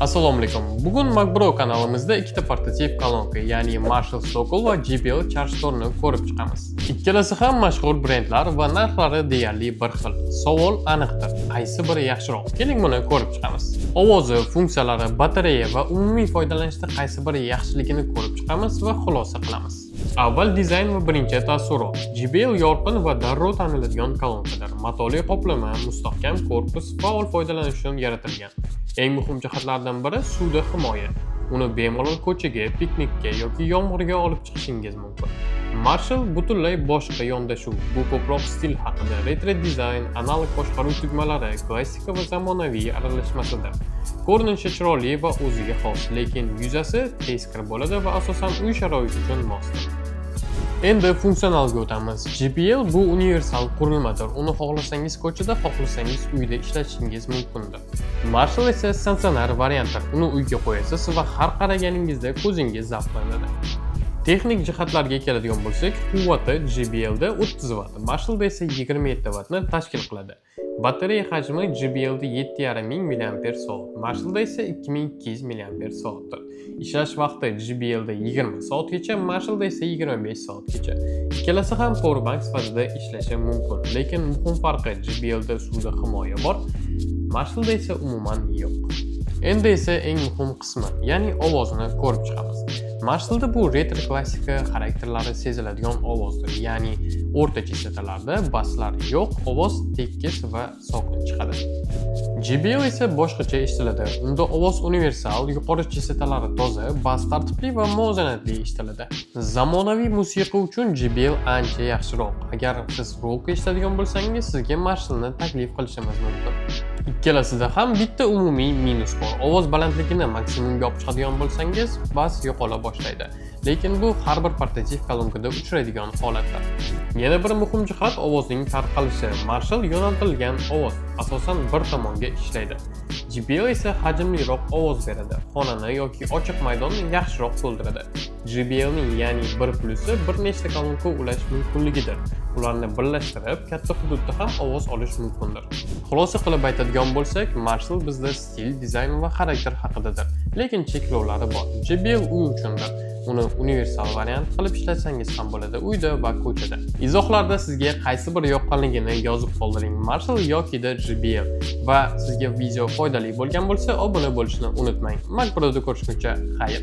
Assalomu alaykum. Bugun MacBro kanalimizda ikkita portativ kolonka, ya'ni Marshall Sokol va JBL Chargetor'ni ko'rib chiqamiz. Ikkalasi ham mashhur brendlar va narxlari deyarli bir xil. Savol aniqdir. Qaysi biri yaxshiroq? Keling buni ko'rib chiqamiz. Ovozi, funksiyalari, batareya va umumiy foydalanishda qaysi biri yaxshiligini ko'rib chiqamiz va xulosa qilamiz. Avval dizayn va birinchi taassurot. JBL yorqin va darrov taniladigan kolonkadir. Matoli qoplama, mustahkam korpus faol foydalanish uchun yaratilgan. Eng muhim jihatlardan biri suvda himoya. Uni bemalol ko'chaga, piknikka yoki yomg'irga olib chiqishingiz mumkin. Marshall butunlay boshqa yondashuv. Bu ko'proq stil haqida. Retro dizayn, analog boshqaruv tugmalari, klassika va zamonaviy aralashmasidir. Ko'rinishi chiroyli va o'ziga xos, lekin yuzasi tezkor bo'ladi va asosan uy sharoiti uchun mosdir. Endi funksionalga o'tamiz. JBL bu universal qurilmadir. Uni xohlasangiz ko'chada, xohlasangiz uyda ishlatishingiz mumkindir. Marshall esa statsionar variantdir. Uni uyga qo'yasiz va har qaraganingizda ko'zingiz zavqlanadi. Texnik jihatlarga keladigan bo'lsak, quvvati JBL da 30 Watt, Marshall da esa 27 Wattni tashkil qiladi. Batareya hajmi JBL da 7500 mAh, Marshall da esa 2200 mAhdir. Ishlash vaqti JBL da 20 soatgacha, Marshall da esa 25 soatgacha. Ikkalasi ham powerbank sifatida ishlashi mumkin, lekin muhim farqi JBL da suvda himoya bor, Marshall da esa umuman yo'q. Endi esa eng muhim qismi, ya'ni ovozni ko'rib chiqamiz. Marshallda bu retro klassika xarakterlari seziladigan ovozdir, ya'ni o'rta chastotalarda baslar yo'q, ovoz tekis va sokin chiqadi. JBL esa boshqacha eshitiladi. Unda ovoz universal, yuqori chastotalari toza, bas tartibli va muvozanatli eshitiladi. Zamonaviy musiqa uchun JBL ancha yaxshiroq. Agar siz rock eshitadigan bo'lsangiz, sizga Marshallni taklif qilishimiz mumkin. Ikkalasida ham bitta umumiy minus bor. Ovoz balandligini maksimumga olib chiqadigan bo'lsangiz, bas yo'qola boshlaydi. Lekin bu har bir portativ kolonkada uchraydigan holatdir. Yana bir muhim jihat ovozning tarqalishi. Marshall yo'naltirilgan ovoz, asosan bir tomonga ishlaydi. JBL esa hajmliroq ovoz beradi. Xonani yoki ochiq maydonni yaxshiroq to'ldiradi. JBLning ya'ni bir plusi bir nechta kolonka ulash mumkinligidir. Ularni birlashtirib, katta hududda ham ovoz olish mumkindir. Xulosa qilib aytadigan bo'lsak, Marshall bizda stil, dizayn va xarakter haqidadir. Lekin cheklovlari bor. JBL uy uchundir. Uni universal variant qilib ishlatsangiz ham bo'ladi uyda va ko'chada. Izohlarda sizga qaysi biri yoqqanligini yozib qoldiring, Marshall yoki JBL. Va sizga video foydali bo'lgan bo'lsa, obuna bo'lishni unutmang. MacBro'da ko'rishguncha xayr.